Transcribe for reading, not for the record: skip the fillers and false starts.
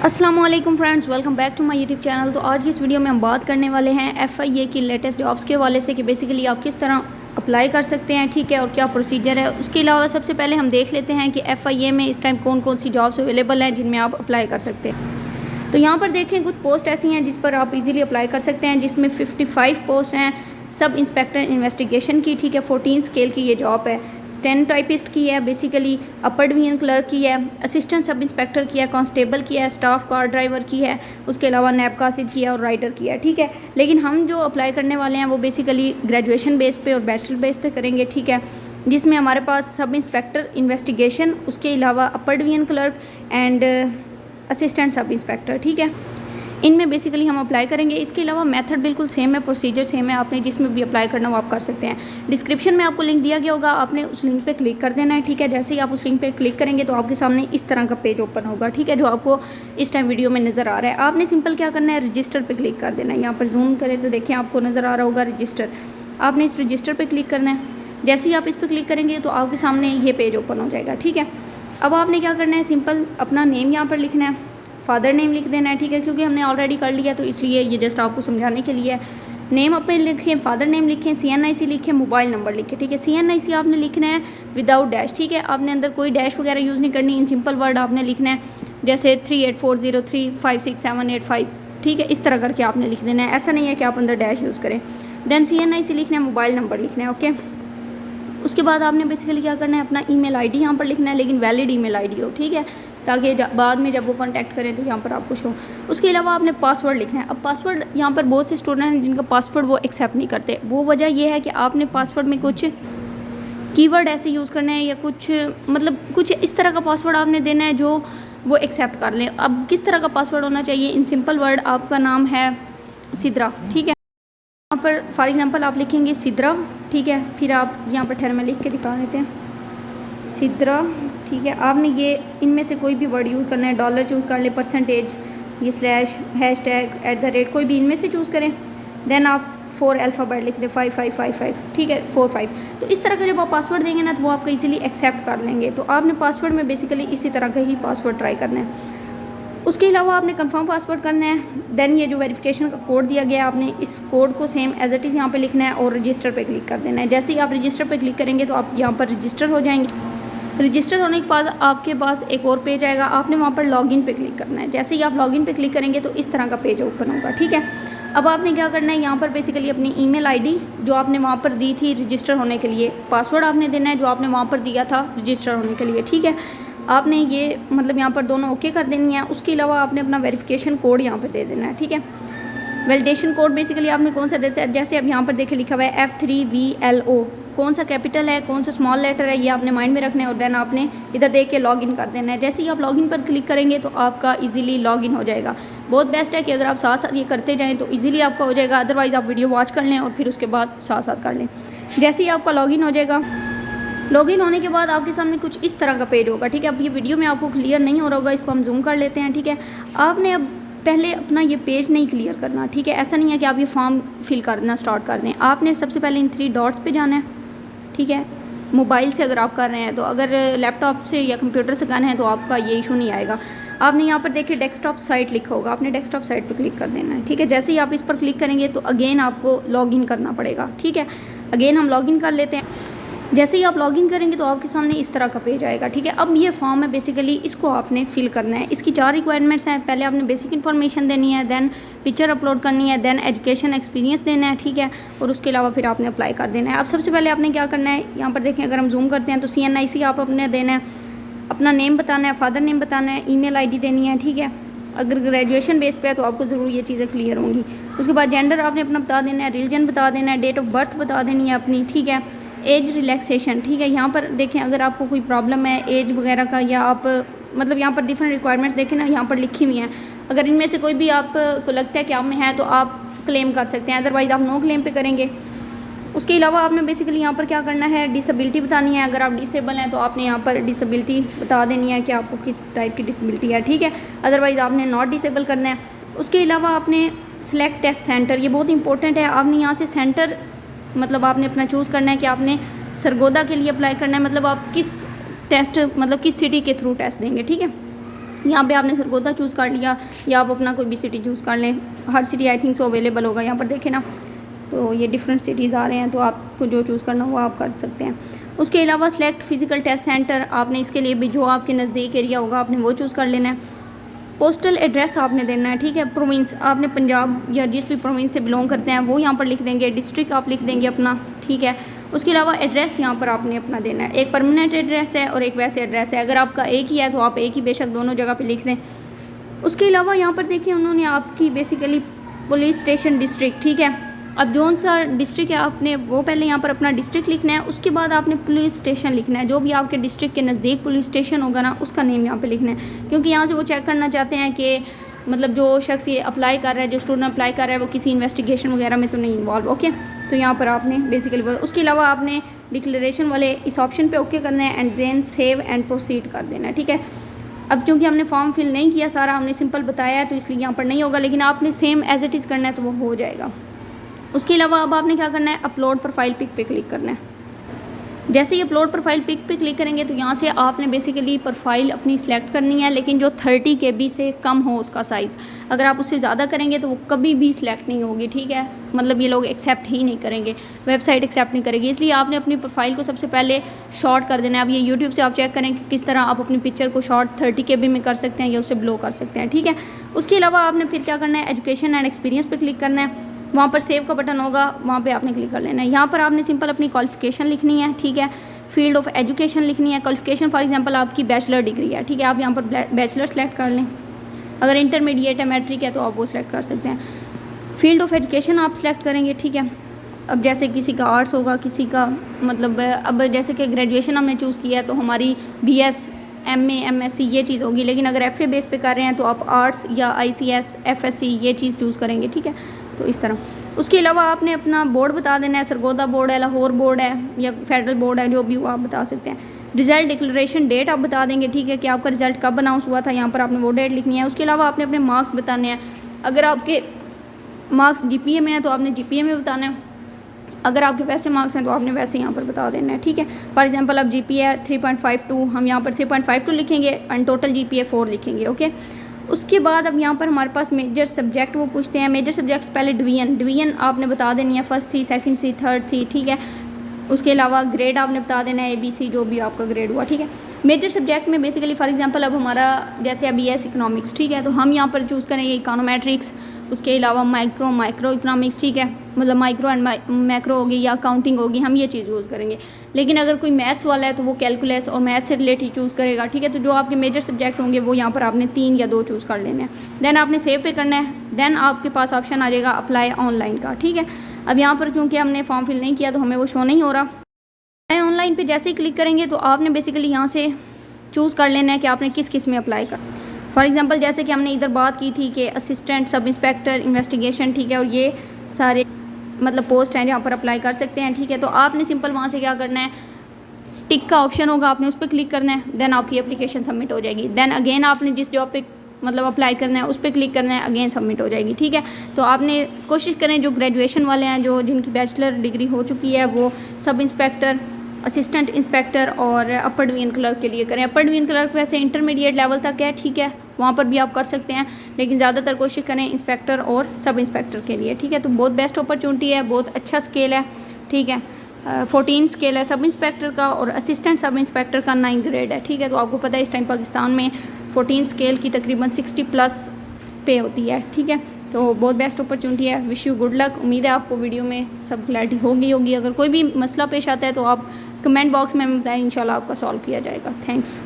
अस्सलामुअलैकुम friends, welcome back to my YouTube channel. तो आज की इस वीडियो में हम बात करने वाले हैं FIA की लेटेस्ट जॉब्स के हवाले से कि बेसिकली आप किस तरह अप्लाई कर सकते हैं, ठीक है, और क्या प्रोसीजर है। उसके अलावा सबसे पहले हम देख लेते हैं कि FIA में इस टाइम कौन कौन सी जॉब्स अवेलेबल हैं जिनमें आप अप्लाई कर सकते हैं। तो यहाँ पर देखें कुछ पोस्ट ऐसी हैं जिस पर आप इजीली अप्लाई कर सकते हैं, जिसमें 55 पोस्ट हैं सब इंस्पेक्टर इन्वेस्टिगेशन की, ठीक है। 14 स्केल की ये जॉब है। स्टेनोटाइपिस्ट की है, बेसिकली अपर डिवीजन क्लर्क की है, असिस्टेंट सब इंस्पेक्टर की है, कांस्टेबल की है, स्टाफ कार ड्राइवर की है, उसके अलावा नैब कासिद की है और राइडर की है, ठीक है। लेकिन हम जो अप्लाई करने वाले हैं वो बेसिकली ग्रेजुएशन बेस पे और बैचलर बेस पे करेंगे, ठीक है, जिसमें हमारे पास सब इंस्पेक्टर इन्वेस्टिगेशन, उसके अलावा upper division clerk and assistant sub inspector, ठीक है, इनमें बेसिकली हम अप्लाई करेंगे। इसके अलावा मेथड बिल्कुल सेम है, प्रोसीजर सेम है, आपने जिसमें भी अप्लाई करना वो आप कर सकते हैं। डिस्क्रिप्शन में आपको लिंक दिया गया होगा, आपने उस लिंक पे क्लिक कर देना है, ठीक है। जैसे ही आप उस लिंक पे क्लिक करेंगे तो आपके सामने इस तरह का पेज ओपन होगा, ठीक है, जो आपको इस टाइम वीडियो में नज़र आ रहा है। आपने सिंपल क्या करना है, रजिस्टर पर क्लिक कर देना है। यहाँ पर जूम करें तो देखें आपको नज़र आ रहा होगा रजिस्टर, आपने इस रजिस्टर पर क्लिक करना है। जैसे ही आप इस पर क्लिक करेंगे तो आपके सामने ये पेज ओपन हो जाएगा, ठीक है। अब आपने क्या करना है, सिंपल अपना नेम यहाँ पर लिखना है, फादर नेम लिख देना है, ठीक है, क्योंकि हमने ऑलरेडी कर लिया तो इसलिए ये जस्ट आपको समझाने के लिए है। नेम अपने लिखें, फादर नेम लिखें, CNIC लिखें, मोबाइल नंबर लिखें, ठीक है। CNIC आपने लिखना है विदाउट डैश, ठीक है, आपने अंदर कोई डैश वगैरह यूज़ नहीं करनी, इन सिंपल वर्ड आपने लिखना है, जैसे 3840356785, ठीक है, इस तरह करके आपने लिख देना है। ऐसा नहीं है कि आप अंदर डैश यूज़ करें। देन CNIC लिखना है, मोबाइल नंबर लिखना है, ओके। उसके बाद आपने बेसिकली क्या करना है, अपना ईमेल आईडी यहाँ पर लिखना है, लेकिन वैलिड ईमेल आईडी हो, ठीक है, ताकि बाद में जब वो कांटेक्ट करें तो यहाँ पर आपको शो। उसके अलावा आपने पासवर्ड लिखना है। अब पासवर्ड यहाँ पर बहुत से स्टूडेंट हैं जिनका पासवर्ड वो एक्सेप्ट नहीं करते। वो वजह ये है कि आपने पासवर्ड में कुछ कीवर्ड ऐसे यूज़ करने हैं या कुछ मतलब कुछ इस तरह का पासवर्ड आपने देना है जो वो एक्सेप्ट कर लें। अब किस तरह का पासवर्ड होना चाहिए, इन सिंपल वर्ड आपका नाम है सिद्रा, ठीक है, यहाँ पर फॉर एग्जांपल आप लिखेंगे सिद्रा, ठीक है, फिर आप यहाँ पर ठहर में लिख के दिखा देते हैं सिद्रा, ठीक है। आपने ये इनमें से कोई भी वर्ड यूज़ करना है, डॉलर चूज़ कर ले, परसेंटेज, ये स्लैश, #@ कोई भी इनमें से चूज़ करें। देन आप 4 अल्फ़ाबेट लिख दें, 5555, ठीक है, 45। तो इस तरह का जब आप पासवर्ड देंगे ना तो वो आपका इजीली एक्सेप्ट कर लेंगे। तो आपने पासवर्ड में बेसिकली इसी तरह का ही पासवर्ड ट्राई करना है। उसके अलावा आपने कंफर्म पासवर्ड करना है। देन ये जो वेरिफिकेशन का कोड दिया गया है आपने इस कोड को सेम एज इट इज़ यहाँ पे लिखना है और रजिस्टर पे क्लिक कर देना है। जैसे ही आप रजिस्टर पे क्लिक करेंगे तो आप यहाँ पर रजिस्टर हो जाएंगे। रजिस्टर होने के बाद आपके पास एक और पेज आएगा, आपने वहाँ पर लॉगिन पे क्लिक करना है। जैसे ही आप लॉगिन पे क्लिक करेंगे तो इस तरह का पेज ओपन होगा, ठीक है। अब आपने क्या करना है, यहाँ पर बेसिकली अपनी ईमेल आईडी जो आपने वहाँ पर दी थी रजिस्टर होने के लिए, पासवर्ड आपने देना है जो आपने वहाँ पर दिया था रजिस्टर होने के लिए, ठीक है। आपने ये मतलब यहाँ पर दोनों ओके कर देनी है। उसके अलावा आपने अपना वेरिफिकेशन कोड यहाँ पर दे देना है, ठीक है। वैलिडेशन कोड बेसिकली आपने कौन सा देते हैं, जैसे अब यहाँ पर देखे लिखा हुआ है F3VLO, कौन सा कैपिटल है कौन सा स्मॉल लेटर है ये आपने माइंड में रखना है। और देन आपने इधर देख के लॉगिन कर देना है। जैसे ही आप लॉगिन पर क्लिक करेंगे तो आपका इजीली लॉगिन हो जाएगा। बहुत बेस्ट है कि अगर आप साथ साथ ये करते जाएं तो इजीली आपका हो जाएगा, अदरवाइज़ आप वीडियो वॉच कर लें और फिर उसके बाद साथ साथ कर लें। जैसे ही आपका लॉगिन हो जाएगा, लॉगिन होने के बाद आपके सामने कुछ इस तरह का पेज होगा, ठीक है। अब ये वीडियो में आपको क्लियर नहीं हो रहा होगा, इसको हम जूम कर लेते हैं, ठीक है। आपने अब पहले अपना ये पेज नहीं क्लियर करना, ठीक है। ऐसा नहीं है कि आप ये फॉर्म फिल करना स्टार्ट कर दें। आपने सबसे पहले इन 3 डॉट्स पे जाना है, ठीक है। मोबाइल से अगर आप कर रहे हैं तो, अगर लैपटॉप से या कंप्यूटर से करना है तो आपका ये इशू नहीं आएगा। आपने यहाँ पर देखिए डेस्कटॉप साइट लिखा होगा, आपने डेस्कटॉप साइट पर क्लिक कर देना है, ठीक है। जैसे ही आप इस पर क्लिक करेंगे तो अगेन आपको लॉगिन करना पड़ेगा, ठीक है। अगेन हम लॉगिन कर लेते हैं। जैसे ही आप लॉगिन करेंगे तो आपके सामने इस तरह का पेज आएगा, ठीक है। अब ये फॉर्म है बेसिकली, इसको आपने फिल करना है। इसकी 4 रिक्वायरमेंट्स हैं। पहले आपने बेसिक इन्फॉर्मेशन देनी है, देन पिक्चर अपलोड करनी है, देन एजुकेशन एक्सपीरियंस देना है, ठीक है, और उसके अलावा फिर आपने अप्लाई कर देना है। अब सबसे पहले आपने क्या करना है, यहाँ पर देखें अगर हम जूम करते हैं तो CNIC आप अपने देना है, अपना नेम बताना है, फादर नेम बताना है, ईमेल ID देनी है, ठीक है। अगर ग्रेजुएशन बेस पे है तो आपको ज़रूर ये चीज़ें क्लियर होंगी। उसके बाद जेंडर आपने अपना बता देना है, रिलीजन बता देना है, डेट ऑफ बर्थ बता देनी है अपनी, ठीक है। एज रिलैक्सेशन, ठीक है। यहाँ पर देखें अगर आपको कोई प्रॉब्लम है एज वगैरह का, या आप मतलब यहाँ पर डिफरेंट रिक्वायरमेंट्स देखें ना, यहाँ पर लिखी हुई हैं। अगर इनमें से कोई भी आपको लगता है कि आप में है तो आप क्लेम कर सकते हैं, अदरवाइज़ आप नो क्लेम पे करेंगे। उसके अलावा आपने बेसिकली यहाँ पर क्या करना है, डिसेबिलिटी बतानी है। अगर आप डिसेबल हैं तो आपने यहाँ पर डिसेबिलिटी बता देनी है कि आपको किस टाइप की डिसेबिलिटी है, ठीक है, अदरवाइज़ आपने नॉट डिसेबल करना है। उसके अलावा आपने सिलेक्ट टेस्ट सेंटर, ये बहुत इंपॉर्टेंट है। आपने यहाँ से सेंटर मतलब आपने अपना चूज़ करना है कि आपने सरगोदा के लिए अप्लाई करना है, मतलब आप किस टेस्ट मतलब किस सिटी के थ्रू टेस्ट देंगे, ठीक है। यहाँ पे आपने सरगोदा चूज़ कर लिया या आप अपना कोई भी सिटी चूज़ कर लें, हर city I think so available होगा यहाँ पर देखें ना। तो ये डिफरेंट सिटीज़ आ रहे हैं, तो आपको जो चूज़ करना वो आप कर सकते हैं। उसके अलावा सेलेक्ट फिजिकल टेस्ट सेंटर, आपने इसके लिए भी जो आपके नज़दीक एरिया होगा आपने वो चूज़ कर लेना है। पोस्टल एड्रेस आपने देना है, ठीक है। प्रोविंस आपने पंजाब या जिस भी प्रोविंस से बिलोंग करते हैं वो यहाँ पर लिख देंगे, डिस्ट्रिक्ट आप लिख देंगे अपना, ठीक है। उसके अलावा एड्रेस यहाँ पर आपने अपना देना है, एक परमानेंट एड्रेस है और एक वैसे एड्रेस है। अगर आपका एक ही है तो आप एक ही बेशक दोनों जगह पे लिख दें। उसके अलावा यहाँ पर देखिए उन्होंने आपकी बेसिकली पुलिस स्टेशन डिस्ट्रिक्ट, ठीक है। अब जौन सा डिस्ट्रिक्ट है आपने वो पहले यहाँ पर अपना डिस्ट्रिक्ट लिखना है, उसके बाद आपने पुलिस स्टेशन लिखना है। जो भी आपके डिस्ट्रिक्ट के नज़दीक पुलिस स्टेशन होगा ना उसका नेम यहाँ पे लिखना है, क्योंकि यहाँ से वो चेक करना चाहते हैं कि मतलब जो शख्स ये अप्लाई कर रहा है, जो स्टूडेंट अप्लाई कर रहा है वो किसी इन्वेस्टिगेशन वगैरह में तो नहीं इन्वॉल्व, ओके। तो यहाँ पर आपने बेसिकली उसके अलावा आपने डिक्लेरेशन वाले इस ऑप्शन पर ओके करना है and then save and proceed कर देना है, ठीक है। अब क्योंकि हमने फॉर्म फिल नहीं किया सारा, हमने सिंपल बताया है तो इसलिए यहाँ पर नहीं होगा, लेकिन आपने सेम एज इट इज़ करना है तो वो हो जाएगा। उसके अलावा अब आपने क्या करना है, अपलोड प्रोफाइल पिक पे क्लिक करना है। जैसे ही अपलोड प्रोफाइल पिक पे क्लिक करेंगे तो यहाँ से आपने बेसिकली प्रोफाइल अपनी सिलेक्ट करनी है, लेकिन जो 30 KB से कम हो उसका साइज़। अगर आप उससे ज़्यादा करेंगे तो वो कभी भी सिलेक्ट नहीं होगी, ठीक है। मतलब ये लोग एक्सेप्ट ही नहीं करेंगे, वेबसाइट एक्सेप्ट नहीं करेगी। इसलिए आपने अपनी प्रोफाइल को सबसे पहले शॉर्ट कर देना है। अब ये यूट्यूब से आप चेक करें कि किस तरह आप अपनी पिक्चर को शॉर्ट 30 KB में कर सकते हैं या उसे ब्लो कर सकते हैं, ठीक है। उसके अलावा आपने फिर क्या करना है, एजुकेशन एंड एक्सपीरियंस पर क्लिक करना है। वहाँ पर सेव का बटन होगा, वहाँ पे आपने क्लिक कर लेना है। यहाँ पर आपने सिंपल अपनी क्वालिफिकेशन लिखनी है, ठीक है। फील्ड ऑफ एजुकेशन लिखनी है। क्वालिफिकेशन फॉर एग्जांपल आपकी बैचलर डिग्री है, ठीक है। आप यहाँ पर बैचलर सेलेक्ट कर लें। अगर इंटरमीडिएट है, मैट्रिक है तो आप वो सिलेक्ट कर सकते हैं। फील्ड ऑफ एजुकेशन आप सिलेक्ट करेंगे, ठीक है। अब जैसे किसी का आर्ट्स होगा, किसी का मतलब अब जैसे कि ग्रेजुएशन हमने चूज़ किया है तो हमारी BS MA MSc ये चीज़ होगी, लेकिन अगर FA बेस पे कर रहे हैं तो आप आर्ट्स या ICS FSc ये चीज़ चूज़ करेंगे, ठीक है। तो इस तरह उसके अलावा आपने अपना बोर्ड बता देना है, सरगोदा बोर्ड है, लाहौर बोर्ड है या फेडरल बोर्ड है, जो भी वो आप बता सकते हैं। रिज़ल्ट डिक्लेरेशन डेट आप बता देंगे, ठीक है, कि आपका रिज़ल्ट कब अनाउंस हुआ था, यहाँ पर आपने वो डेट लिखनी है। उसके अलावा आपने अपने मार्क्स बताने हैं। अगर आपके मार्क्स GPA में है तो आपने GPA में बताना है। अगर आपके वैसे मार्क्स हैं तो आपने वैसे यहाँ पर बता देना है, ठीक है। फॉर एग्जांपल अब GPA है 3.52, हम यहाँ पर 3.52 लिखेंगे एंड टोटल GPA 4 लिखेंगे, ओके। उसके बाद अब यहाँ पर हमारे पास मेजर सब्जेक्ट वो पूछते हैं। मेजर सब्जेक्ट्स पहले डिवीजन आपने बता देनी है, फर्स्ट थी, सेकंड थी, थर्ड थी, ठीक है। उसके अलावा ग्रेड आपने बता देना है, ABC जो भी आपका ग्रेड हुआ, ठीक है। मेजर सब्जेक्ट में बेसिकली फॉर एग्जांपल अब हमारा जैसे अभी है इकोनॉमिक्स, ठीक है, तो हम यहाँ पर चूज़ करेंगे इकोनोमेट्रिक्स। उसके अलावा माइक्रो इकोनॉमिक्स, ठीक है, मतलब माइक्रो एंड मैक्रो होगी या अकाउंटिंग होगी, हम ये चीज़ यूज़ करेंगे। लेकिन अगर कोई मैथ्स वाला है तो वो कैलकुलस और मैथ्स से रिलेटेड चूज़ करेगा, ठीक है। तो जो आपके मेजर सब्जेक्ट होंगे वो यहाँ पर आपने 3 या 2 चूज़ कर लेने हैं। देन आपने सेव पे करना है। देन आपके पास ऑप्शन आ जाएगा अप्लाई ऑनलाइन का, ठीक है। अब यहाँ पर क्योंकि हमने फॉर्म फिल नहीं किया तो हमें वो शो नहीं हो रहा। अप्लाई ऑनलाइन पे जैसे ही क्लिक करेंगे तो आपने बेसिकली यहाँ से चूज़ कर लेना है कि आपने किस में अप्लाई कर। फॉर एग्जांपल जैसे कि हमने इधर बात की थी कि असिस्टेंट सब इंस्पेक्टर इन्वेस्टिगेशन, ठीक है, और ये सारे मतलब पोस्ट हैं जहाँ पर अप्लाई कर सकते हैं, ठीक है। तो आपने सिंपल वहाँ से क्या करना है, टिक का ऑप्शन होगा, आपने उस पर क्लिक करना है। देन आपकी एप्लीकेशन सबमिट हो जाएगी। देन अगेन आपने जिस जॉब पे मतलब अप्लाई करना है उस पर क्लिक करना है, अगेन सबमिट हो जाएगी, ठीक है। तो आपने कोशिश करें जो ग्रेजुएशन वाले हैं, जो जिनकी बैचलर डिग्री हो चुकी है, वो सब इंस्पेक्टर, असिस्टेंट इंस्पेक्टर और अपर डिवीजन क्लर्क के लिए करें। अपर डिवीजन क्लर्क वैसे इंटरमीडिएट लेवल तक है, ठीक है, वहाँ पर भी आप कर सकते हैं, लेकिन ज़्यादातर कोशिश करें इंस्पेक्टर और सब इंस्पेक्टर के लिए, ठीक है। तो बहुत बेस्ट अपॉर्चुनिटी है, बहुत अच्छा स्केल है, ठीक है। 14 स्केल है सब इंस्पेक्टर का और असिस्टेंट सब इंस्पेक्टर का 9 ग्रेड है, ठीक है। तो आपको पता है इस टाइम पाकिस्तान में 14 स्केल की तकरीबन 60+ पे होती है, ठीक है। तो बहुत बेस्ट अपॉर्चुनिटी है। Wish you good luck. उम्मीद है आपको वीडियो में सब क्लैरिटी होगी। अगर कोई भी मसला पेश आता है तो आप कमेंट बॉक्स में बताएं, इंशाल्लाह आपका सॉल्व किया जाएगा। थैंक्स।